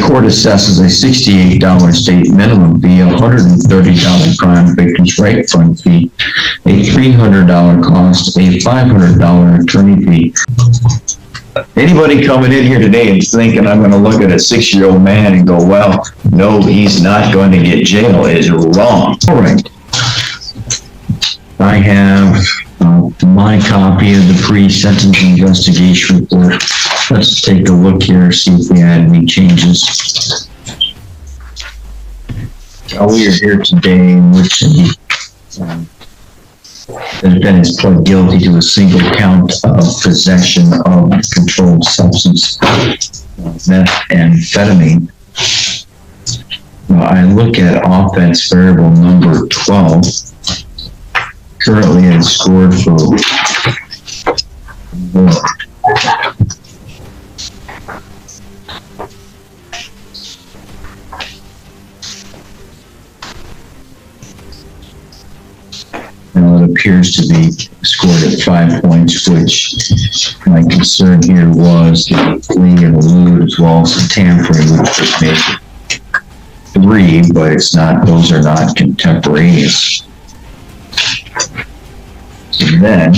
court assesses a $68 state minimum fee, a $130 crime victims' right fund fee, a $300 cost, a $500 attorney fee. Anybody coming in here today and thinking I'm going to look at a 6-year-old man and go, well, no, he's not going to get jail is wrong. All right. I have my copy of the pre-sentence investigation report. Let's take a look here, see if we had any changes. We are here today in which the defendant is pled guilty to a single count of possession of controlled substance, methamphetamine. I look at offense variable number 12. Currently it's scored for it appears to be scored at 5 points, which my concern here was the flee and elude as well as the tampering, which would make it 3, but it's not, those are not contemporaneous. And then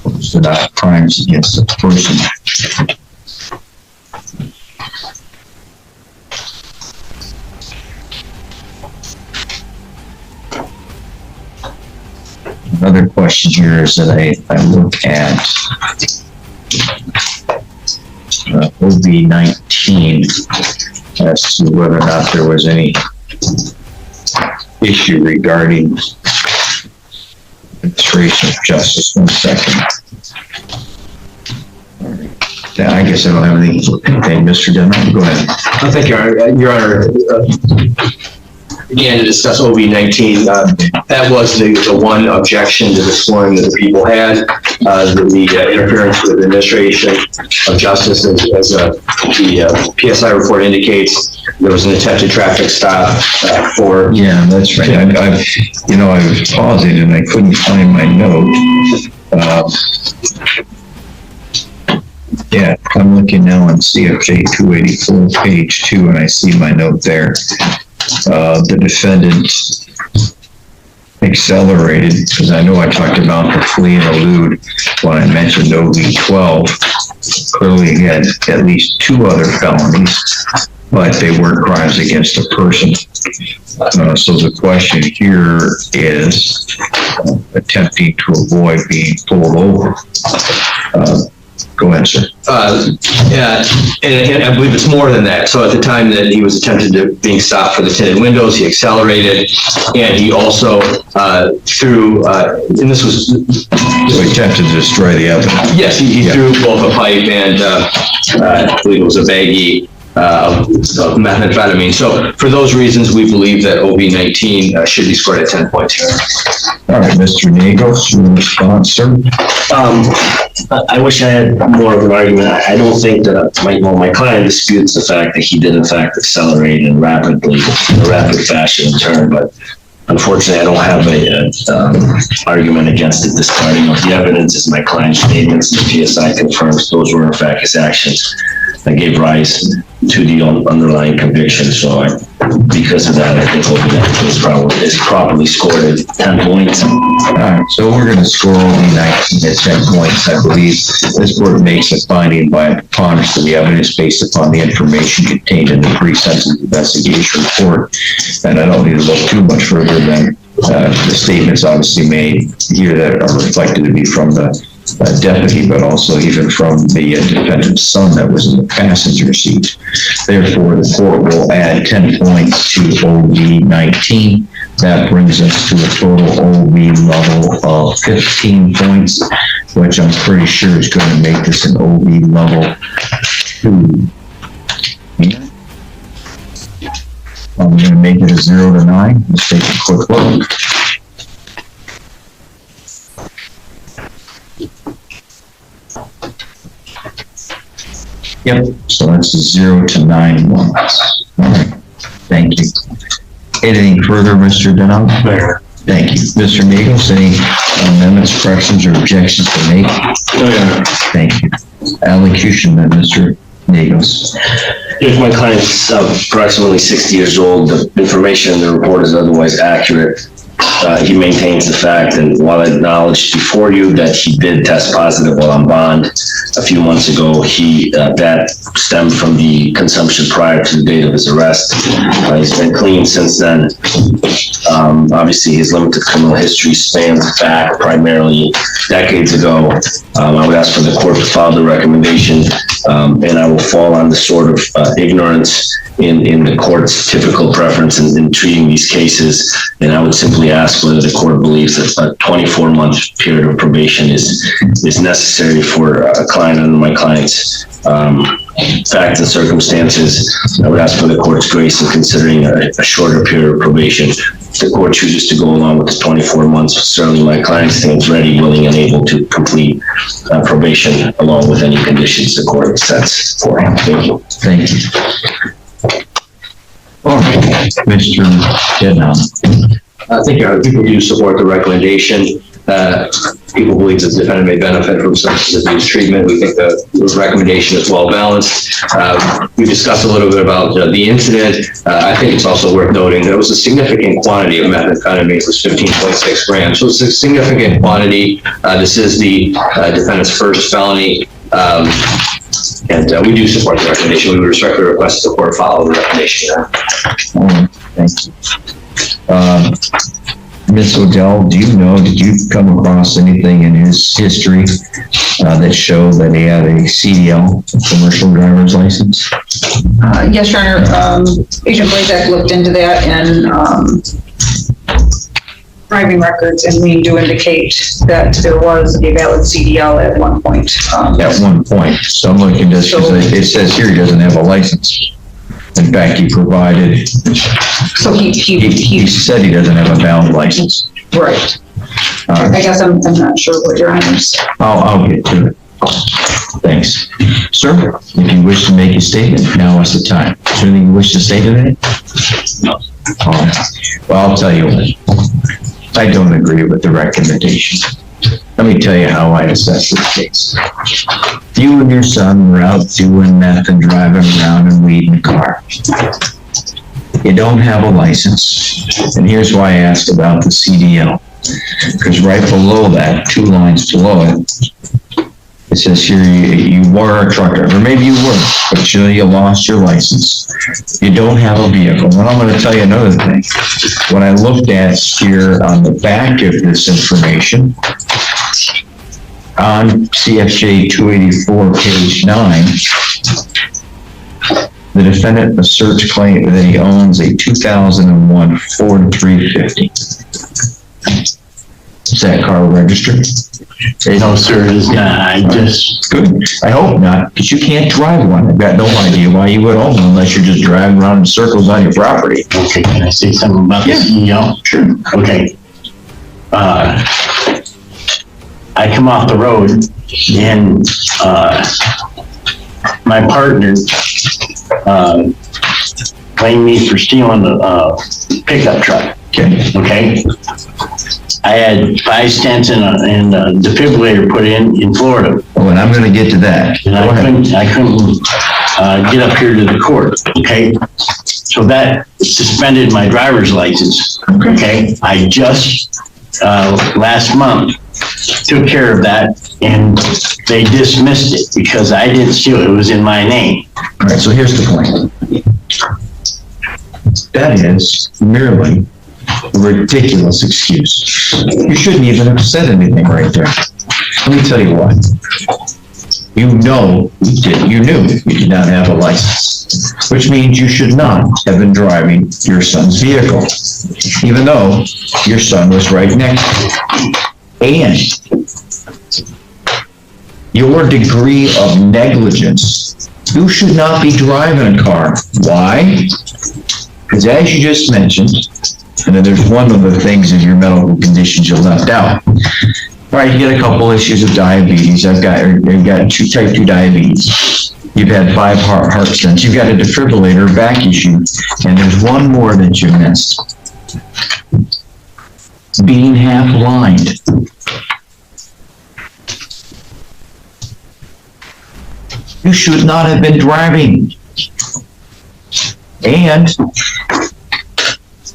those are not crimes against a person. Another question here is that I look at OB-19 as to whether or not there was any issue regarding administration of justice. 1 second. Yeah, I guess I don't have anything. Mr. Denman, go ahead. Oh, thank you, Your Honor. Again, to discuss OB-19, that was the one objection to the scoring that the people had, the interference with administration of justice, as the PSI report indicates. There was an attempted traffic stop for... Yeah, that's right. I was pausing and I couldn't find my note. Yeah, I'm looking now on CFJ 284, page 2, and I see my note there. The defendant accelerated, because I know I talked about the flee and elude when I mentioned OB-12. Clearly he had at least 2 other felonies, but they weren't crimes against a person. So the question here is attempting to avoid being pulled over. Go ahead, sir. Yeah, and I believe it's more than that. So at the time that he was attempted to being stopped for the tinted windows, he accelerated, and he also threw, and this was... So he attempted to destroy the evidence. Yes, he threw both a pipe and I believe it was a baggie of methamphetamine. So for those reasons, we believe that OB-19 should be scored at 10 points here. All right, Mr. Nagos, your response, sir? I wish I had more of an argument. I don't think that my client disputes the fact that he did in fact accelerate in a rapid fashion and turn, but unfortunately I don't have a argument against it discarding of the evidence. Is my client's statements. The PSI confirms those were in fact his actions that gave rise to the underlying conviction. So because of that, I think OB-19 is properly scored at 10 points. All right, so we're going to score OB-19 at 10 points. I believe this court makes a finding by a preponderance of the evidence based upon the information contained in the pre-sentence investigation report. And I don't need to look too much further than the statements obviously made here that are reflected to be from the deputy, but also even from the defendant's son that was in the passenger seat. Therefore, the court will add 10 points to OB-19. That brings us to a total OB level of 15 points, which I'm pretty sure is going to make this an OB level 2. I'm going to make it a 0 to 9. Let's take a quick look. Yep, so that's a 0 to 9 1. All right, thank you. Anything further, Mr. Denham? Thank you. Mr. Nagels, any amendments, corrections, or objections to make? No, Your Honor. Thank you. Allocution then, Mr. Nagels. If my client's approximately 60 years old, the information in the report is otherwise accurate. He maintains the fact, and while I acknowledged before you that he did test positive while on bond a few months ago, that stemmed from the consumption prior to the date of his arrest. He's been clean since then. Obviously, his limited criminal history spans back primarily decades ago. I would ask for the court to file the recommendation, and I will fall on the sort of ignorance in the court's typical preference in treating these cases, and I would simply ask whether the court believes that a 24-month period of probation is necessary for a client under my client's facts and circumstances. I would ask for the court's grace in considering a shorter period of probation. If the court chooses to go along with the 24 months, certainly my client stands ready, willing, and able to complete probation along with any conditions the court sets for him. Thank you. Thank you. All right, Mr. Deadnam. I think people do support the recommendation. People believe that the defendant may benefit from substance abuse treatment. We think the recommendation is well balanced. We discussed a little bit about the incident. I think it's also worth noting that it was a significant quantity of methamphetamine. It was 15.6 grams. So it's a significant quantity. This is the defendant's first felony. And we do support the recommendation. We would respectfully request the court follow the recommendation. Thank you. Ms. Odell, did you come across anything in his history that showed that he had a CDL, a commercial driver's license? Yes, Your Honor. Agent Blazak looked into that, and driving records, and we do indicate that there was a valid CDL at one point. At one point. So I'm looking at this, it says here he doesn't have a license. In fact, he provided, So he said he doesn't have a valid license. right. I guess I'm not sure what Your Honor's. I'll get to it. Thanks. Sir, if you wish to make a statement, now is the time. Is there anything you wish to say today? No. All right. Well, I'll tell you what. I don't agree with the recommendation. Let me tell you how I assess this case. You and your son were out doing meth and driving around and weed in a car. You don't have a license. And here's why I asked about the CDL. Because right below that, 2 lines below it, it says here you were a truck driver. Maybe you were, but you lost your license. You don't have a vehicle. And I'm going to tell you another thing. When I looked at here on the back of this information, on CFJ 284, page 9, the defendant asserts claim that he owns a 2001 Ford 350. Is that car registered? No, sir, it is not. I just... Good. I hope not, because you can't drive one. I've got no idea why you would own one unless you're just driving around in circles on your property. Okay, can I say something about the CEO? Sure. Okay. I come off the road and my partner blamed me for stealing the pickup truck. Okay. I had 5 stents and a defibrillator put in Florida. Oh, and I'm going to get to that. And I couldn't get up here to the court. Okay. So that suspended my driver's license. Okay. I just last month took care of that, and they dismissed it because I didn't steal it. It was in my name. All right, so here's the point. That is merely a ridiculous excuse. You shouldn't even have said anything right there. Let me tell you what. You know you knew you did not have a license, which means you should not have been driving your son's vehicle, even though your son was right next to you. And your degree of negligence, you should not be driving a car. Why? Because as you just mentioned, and then there's one of the things in your medical conditions you left out. All right, you get a couple issues of diabetes. I've got type 2 diabetes. You've had 5 heart stents. You've got a defibrillator, back issue, and there's one more that you missed. being half blind. You should not have been driving. And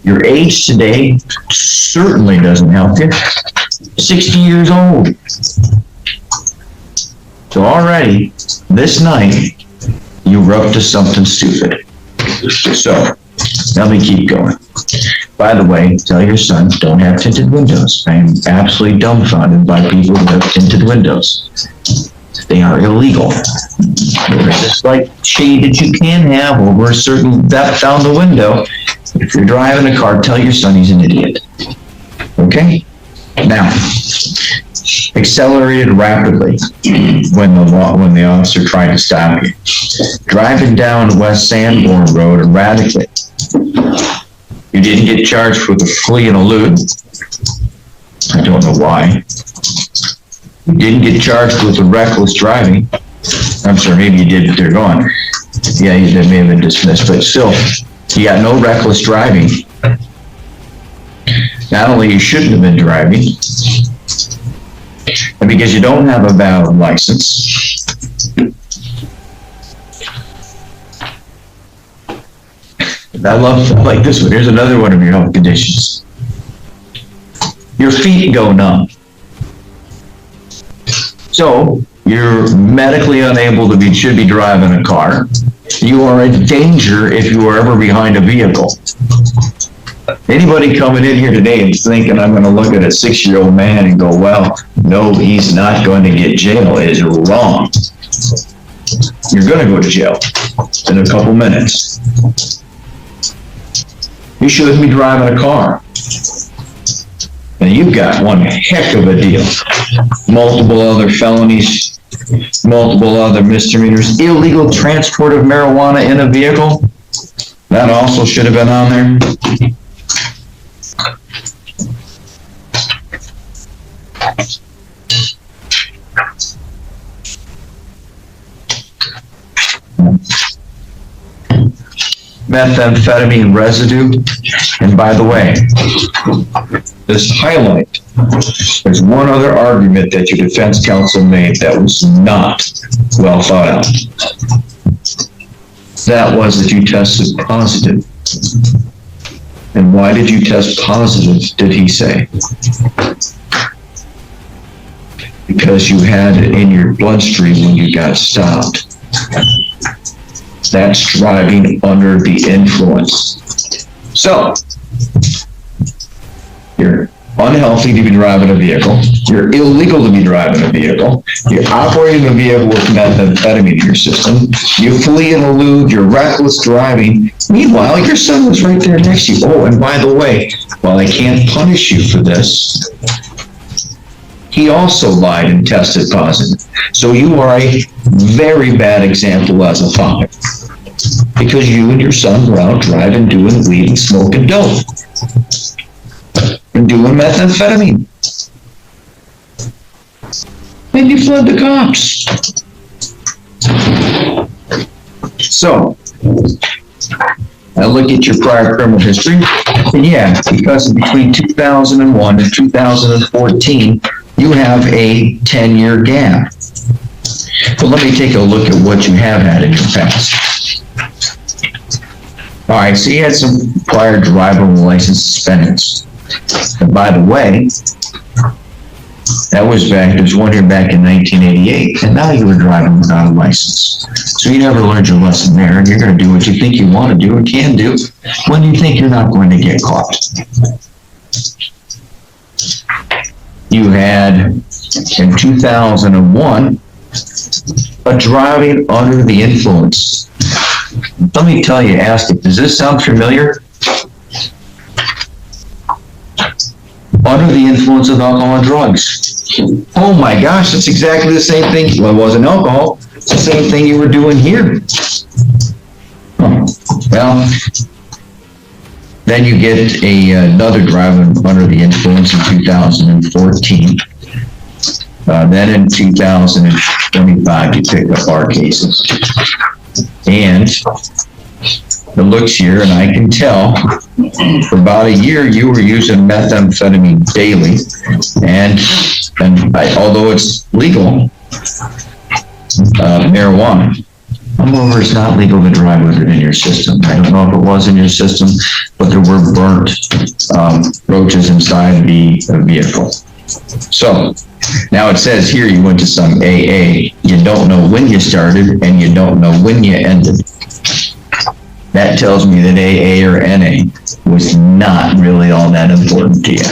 your age today certainly doesn't help you. 60 years old. So already, this night, you were up to something stupid. So, let me keep going. By the way, tell your son, don't have tinted windows. I am absolutely dumbfounded by people who have tinted windows. They are illegal. There's this like shade that you can have over a certain depth down the window. If you're driving a car, tell your son he's an idiot. Okay? Now, accelerated rapidly when the officer tried to stop you. Driving down West Sanborn Road erratically. You didn't get charged with a flee and elude. I don't know why. You didn't get charged with a reckless driving. I'm sorry, maybe you did, but they're gone. Yeah, they may have been dismissed, but still, you got no reckless driving. Not only you shouldn't have been driving, and because you don't have a valid license, I like this one. Here's another one of your health conditions. Your feet go numb. So, you're medically unable to should be driving a car. You are in danger if you are ever behind a vehicle. Anybody coming in here today and thinking I'm going to look at a 6-year-old man and go, well, no, he's not going to get jail is wrong. You're going to go to jail in a couple minutes. You shouldn't be driving a car. And you've got one heck of a deal. Multiple other felonies, multiple other misdemeanors, illegal transport of marijuana in a vehicle. That also should have been on there. Methamphetamine residue. And by the way, this highlight, there's one other argument that your defense counsel made that was not well thought out. That was that you tested positive. And why did you test positive, did he say? Because you had it in your bloodstream when you got stopped. That's driving under the influence. So, you're unhealthy to be driving a vehicle. You're illegal to be driving a vehicle. You're operating a vehicle with methamphetamine in your system. You flee and elude. You're reckless driving. Meanwhile, your son was right there next to you. Oh, and by the way, while I can't punish you for this, he also lied and tested positive. So you are a very bad example as a father. Because you and your son were out driving, doing weed and smoking dope. And doing methamphetamine. And you fled the cops. So, I look at your prior criminal history, and yeah, because between 2001 and 2014, you have a 10-year gap. But let me take a look at what you have had in your past. All right, so you had some prior driver's license suspensions. And by the way, that was there's one here back in 1988, and now you were driving without a license. So you never learned your lesson there, and you're going to do what you think you want to do and can do when you think you're not going to get caught. You had, in 2001, a driving under the influence. Let me tell you, Aztec, does this sound familiar? Under the influence of alcohol and drugs. Oh my gosh, that's exactly the same thing. Well, it wasn't alcohol. It's the same thing you were doing here. Well, then you get another driving under the influence in 2014. Then in 2025, you pick up our cases. And the looks here, and I can tell for about a year you were using methamphetamine daily, and although it's legal, marijuana. However, it's not legal to drive with it in your system. I don't know if it was in your system, but there were burnt roaches inside the vehicle. So now it says here you went to some AA. You don't know when you started and you don't know when you ended. That tells me that AA or NA was not really all that important to you.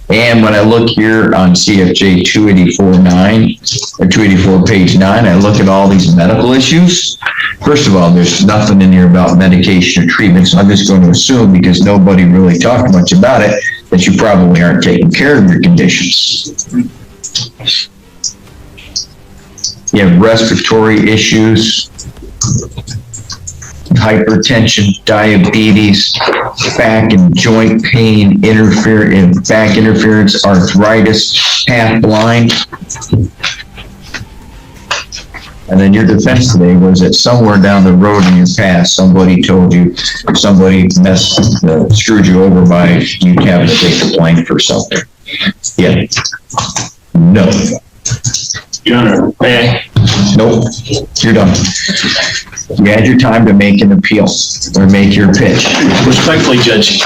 And when I look here on CFJ 284-9, or 284 page 9, I look at all these medical issues. First of all, there's nothing in here about medication or treatment, so I'm just going to assume, because nobody really talked much about it, that you probably aren't taking care of your conditions. You have respiratory issues, hypertension, diabetes, back and joint pain, back interference, arthritis, half blind. And then your defense today was that somewhere down the road in your past, somebody told you, somebody screwed you over by you having to take the blame for something. Yeah. No. Your Honor, may I? Nope. You're done. You had your time to make an appeal or make your pitch. Respectfully, Judge,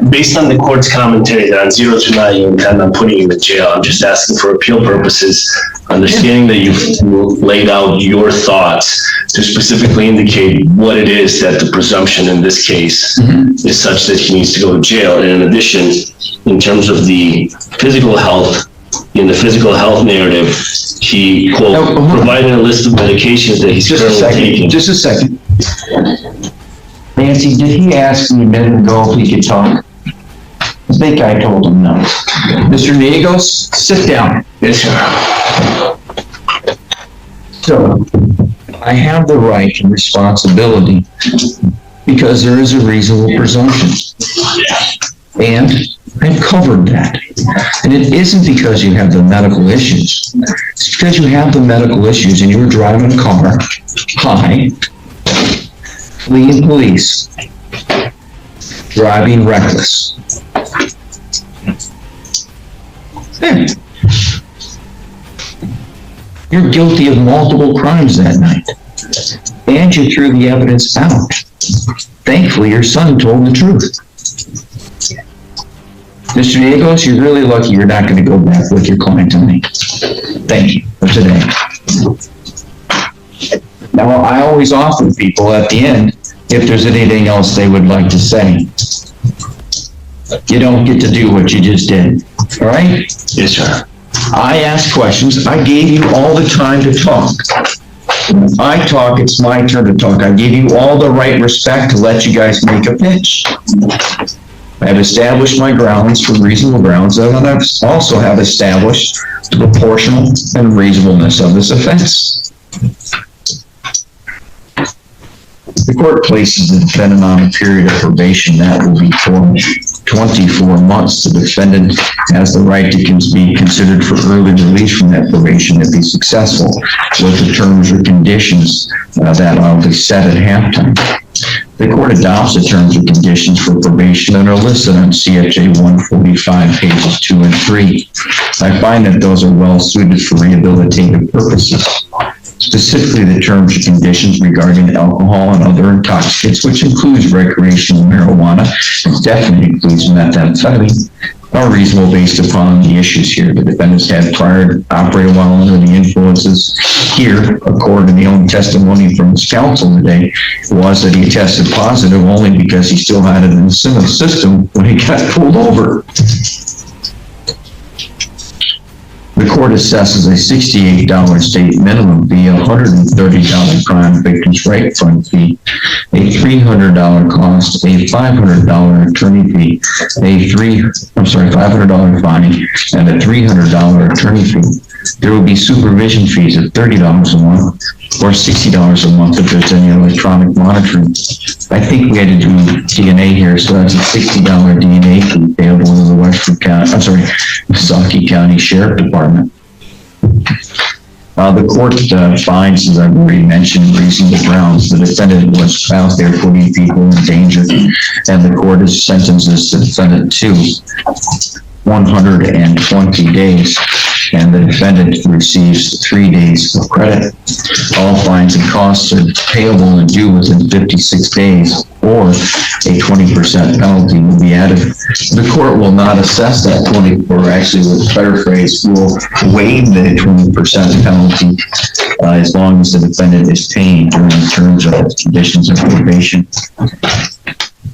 based on the court's commentary that on 0 to 9 you intend on putting you in jail, I'm just asking for appeal purposes, understanding that you've laid out your thoughts to specifically indicate what it is that the presumption in this case is such that he needs to go to jail. And in addition, in terms of the physical health, in the physical health narrative, he, quote, provided a list of medications that he's currently taking. Just a second. Nancy, did he ask me a minute ago if he could talk? I think I told him no. Mr. Niegos, sit down. Yes, sir. So, I have the right and responsibility because there is a reasonable presumption. And I've covered that. And it isn't because you have the medical issues. It's because you have the medical issues and you were driving a car, high, fleeing police, driving reckless. There. You're guilty of multiple crimes that night. And you threw the evidence out. Thankfully, your son told the truth. Mr. Diegos, you're really lucky you're not going to go back with your client tonight. Thank you for today. Now, I always offer people at the end if there's anything else they would like to say. You don't get to do what you just did. All right? Yes, sir. I asked questions. I gave you all the time to talk. When I talk, it's my turn to talk. I gave you all the right respect to let you guys make a pitch. I have established my grounds for reasonable grounds, and I also have established the proportional and reasonableness of this offense. The court places the defendant on a period of probation that will be for 24 months. The defendant has the right to be considered for early release from that probation if he's successful with the terms or conditions that will be set at halftime. The court adopts the terms and conditions for probation that are listed on CFJ 145 pages 2 and 3. I find that those are well suited for rehabilitative purposes. Specifically, the terms and conditions regarding alcohol and other intoxicants, which includes recreational marijuana, and definitely includes methamphetamine, are reasonable based upon the issues here. The defendants had prior operated while under the influences. Here, according to the only testimony from his counsel today, was that he tested positive only because he still had it in the system when he got pulled over. The court assesses a $68 state minimum fee, a $130 crime victim's right fund fee, a $300 cost, a $500 attorney fee, $500 fine, and a $300 attorney fee. There will be supervision fees of $30 a month or $60 a month if there's any electronic monitoring. I think we had to do DNA here, so that's a $60 DNA fee payable to the Missaukee County Sheriff Department. The court finds, as I've already mentioned, reasonable grounds. The defendant was out there putting people in danger, and the court has sentenced this defendant to 120 days, and the defendant receives 3 days of credit. All fines and costs are payable and due within 56 days, or a 20% penalty will be added. The court will not assess that 20, or actually with a better phrase, will waive the 20% penalty as long as the defendant is paying during the terms of its conditions of probation.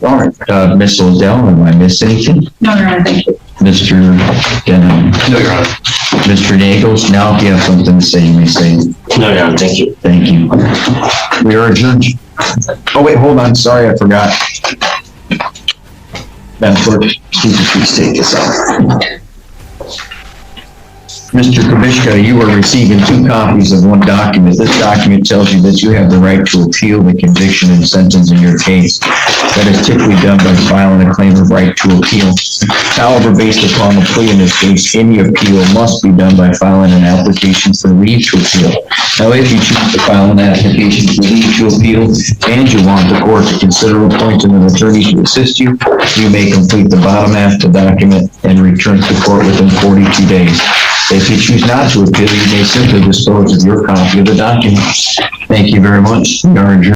All right, Ms. Odell, have I missed anything? No, thank you. Mr. Denham? No, Your Honor. Mr. Nagels, now if you have something to say, you may say. No, Your Honor, thank you. Thank you. We are adjourned. Oh, wait, hold on, sorry, I forgot. Madam Clerk, please take this out. Mr. Kubishka, you are receiving 2 copies of one document. This document tells you that you have the right to appeal the conviction and sentence in your case. That is typically done by filing a claim of right to appeal. However, based upon the plea in this case, any appeal must be done by filing an application for leave to appeal. Now, if you choose to file an application for leave to appeal and you want the court to consider appointing an attorney to assist you, you may complete the bottom half of the document and return to the court within 42 days. If you choose not to appeal, you may simply dispose of your copy of the document. Thank you very much. We are adjourned.